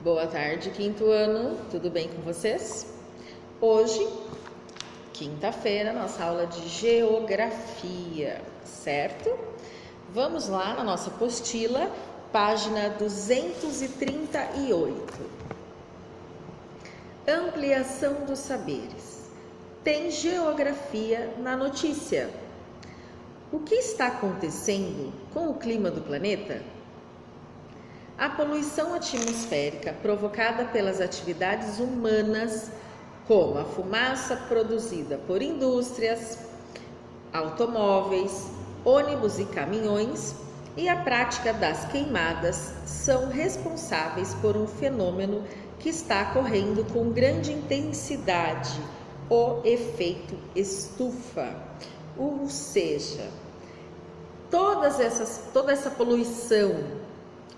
Boa tarde, quinto ano, tudo bem com vocês? Hoje, quinta-feira, nossa aula de geografia, certo? Vamos lá na nossa apostila, página 238. Ampliação dos saberes. Tem geografia na notícia. O que está acontecendo com o clima do planeta? A poluição atmosférica provocada pelas atividades humanas, como a fumaça produzida por indústrias, automóveis, ônibus e caminhões, e a prática das queimadas são responsáveis por um fenômeno que está ocorrendo com grande intensidade, o efeito estufa. Ou seja, toda essa poluição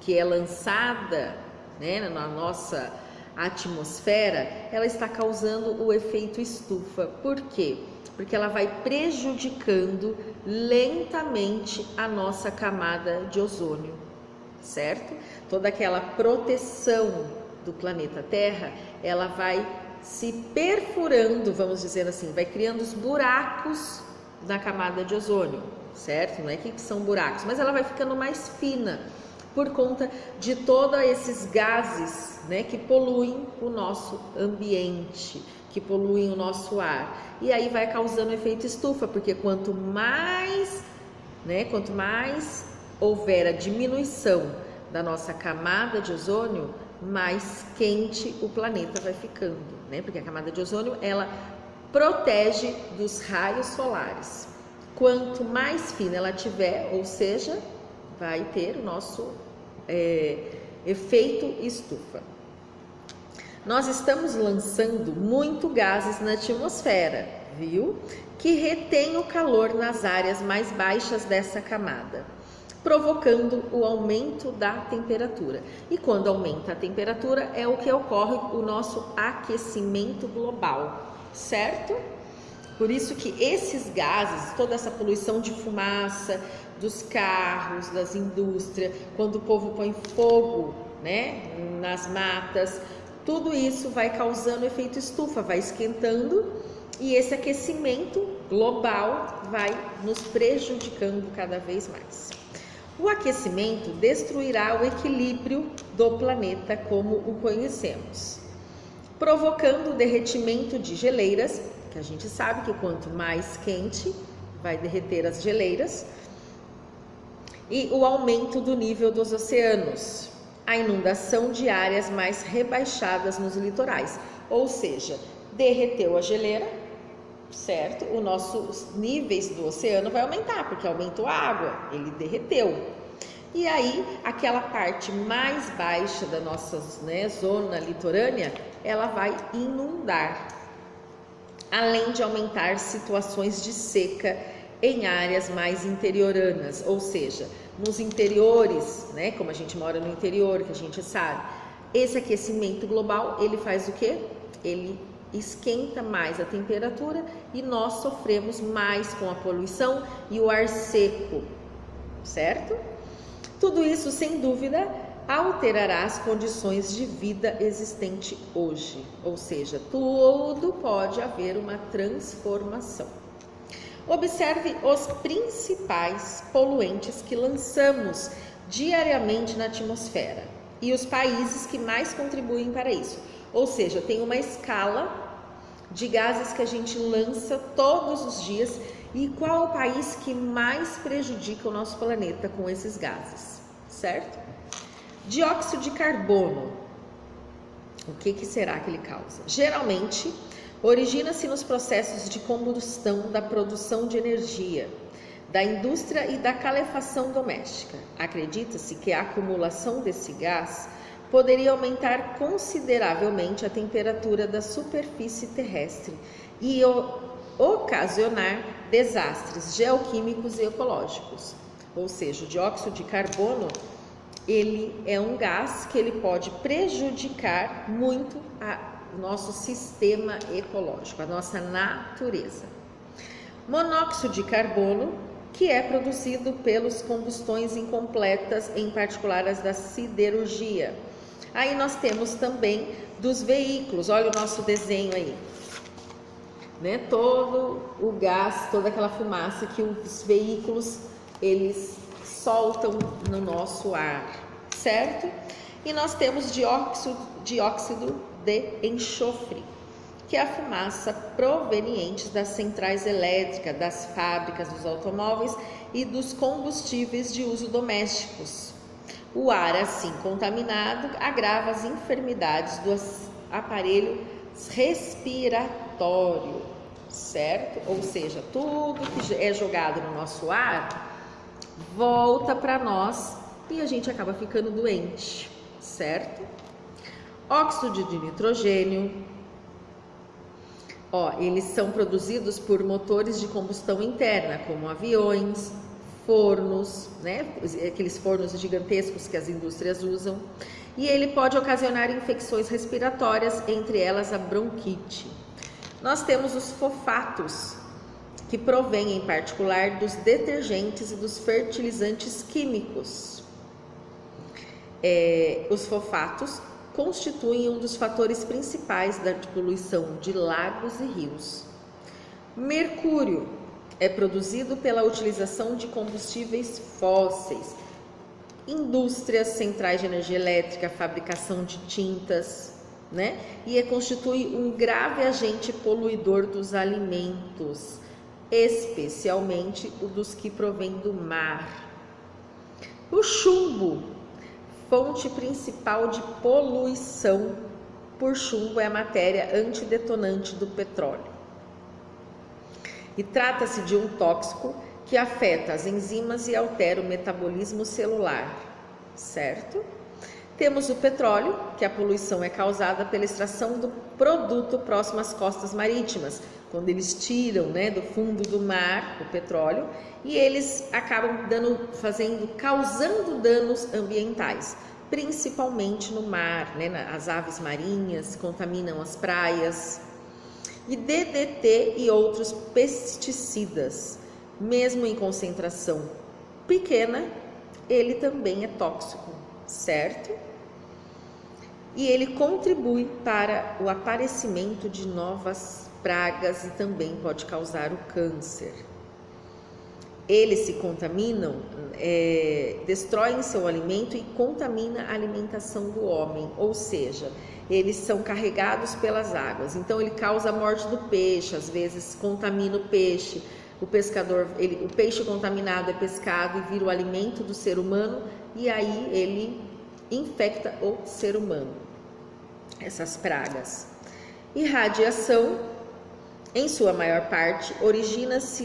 que é lançada, na nossa atmosfera, ela está causando o efeito estufa. Por quê? Porque ela vai prejudicando lentamente a nossa camada de ozônio, certo? Toda aquela proteção do planeta Terra, ela vai se perfurando, vamos dizer assim, vai criando os buracos na camada de ozônio, certo? Não é que são buracos, mas ela vai ficando mais fina por conta de todos esses gases, que poluem o nosso ambiente, que poluem o nosso ar. E aí vai causando efeito estufa, porque quanto mais houver a diminuição da nossa camada de ozônio, mais quente o planeta vai ficando, porque a camada de ozônio, ela protege dos raios solares. Quanto mais fina ela tiver, ou seja, vai ter o nosso efeito estufa. Nós estamos lançando muito gases na atmosfera, viu? Que retém o calor nas áreas mais baixas dessa camada, provocando o aumento da temperatura. E quando aumenta a temperatura é o que ocorre o nosso aquecimento global, certo? Por isso que esses gases, toda essa poluição de fumaça dos carros, das indústrias, quando o povo põe fogo, nas matas, tudo isso vai causando efeito estufa, vai esquentando, e esse aquecimento global vai nos prejudicando cada vez mais. O aquecimento destruirá o equilíbrio do planeta como o conhecemos, provocando o derretimento de geleiras, que a gente sabe que quanto mais quente, vai derreter as geleiras, e o aumento do nível dos oceanos, a inundação de áreas mais rebaixadas nos litorais, ou seja, derreteu a geleira, certo? Os nossos níveis do oceano vai aumentar, porque aumentou a água, ele derreteu. E aí, aquela parte mais baixa da nossa zona litorânea, ela vai inundar, além de aumentar situações de seca em áreas mais interioranas, ou seja, nos interiores, como a gente mora no interior, que a gente sabe, esse aquecimento global, ele faz o quê? Ele esquenta mais a temperatura e nós sofremos mais com a poluição e o ar seco, certo? Tudo isso, sem dúvida, alterará as condições de vida existente hoje, ou seja, tudo pode haver uma transformação. Observe os principais poluentes que lançamos diariamente na atmosfera e os países que mais contribuem para isso. Ou seja, tem uma escala de gases que a gente lança todos os dias e qual o país que mais prejudica o nosso planeta com esses gases, certo? Dióxido de carbono. O que será que ele causa? Geralmente, origina-se nos processos de combustão da produção de energia, da indústria e da calefação doméstica. Acredita-se que a acumulação desse gás poderia aumentar consideravelmente a temperatura da superfície terrestre e ocasionar desastres geoquímicos e ecológicos. Ou seja, o dióxido de carbono, ele é um gás que ele pode prejudicar muito o nosso sistema ecológico, a nossa natureza. Monóxido de carbono, que é produzido pelas combustões incompletas, em particular as da siderurgia. Aí nós temos também dos veículos, olha o nosso desenho aí, né? Todo o gás, toda aquela fumaça que os veículos eles soltam no nosso ar, certo? E nós temos dióxido de enxofre, que é a fumaça proveniente das centrais elétricas, das fábricas, dos automóveis e dos combustíveis de uso domésticos. O ar assim contaminado agrava as enfermidades do aparelho respiratório, certo? Ou seja, tudo que é jogado no nosso ar volta para nós e a gente acaba ficando doente, certo? Óxido de nitrogênio, eles são produzidos por motores de combustão interna, como aviões, fornos, né? Aqueles fornos gigantescos que as indústrias usam, e ele pode ocasionar infecções respiratórias, entre elas a bronquite. Nós temos os fosfatos, que provêm em particular dos detergentes e dos fertilizantes químicos. Os fosfatos constituem um dos fatores principais da poluição de lagos e rios. Mercúrio é produzido pela utilização de combustíveis fósseis, indústrias, centrais de energia elétrica, fabricação de tintas, né? E constitui um grave agente poluidor dos alimentos, especialmente o dos que provêm do mar. O chumbo, fonte principal de poluição por chumbo, é a matéria antidetonante do petróleo. E trata-se de um tóxico que afeta as enzimas e altera o metabolismo celular, certo? Temos o petróleo, que a poluição é causada pela extração do produto próximo às costas marítimas, quando eles tiram, né, do fundo do mar o petróleo, e eles acabam causando danos ambientais, principalmente no mar, né? As aves marinhas contaminam as praias. E DDT e outros pesticidas, mesmo em concentração pequena, ele também é tóxico, certo? E ele contribui para o aparecimento de novas pragas e também pode causar o câncer. Eles se contaminam, destroem seu alimento e contaminam a alimentação do homem, ou seja, eles são carregados pelas águas, então ele causa a morte do peixe, às vezes contamina o peixe, o peixe contaminado é pescado e vira o alimento do ser humano e aí ele infecta o ser humano, essas pragas. E radiação, em sua maior parte, origina-se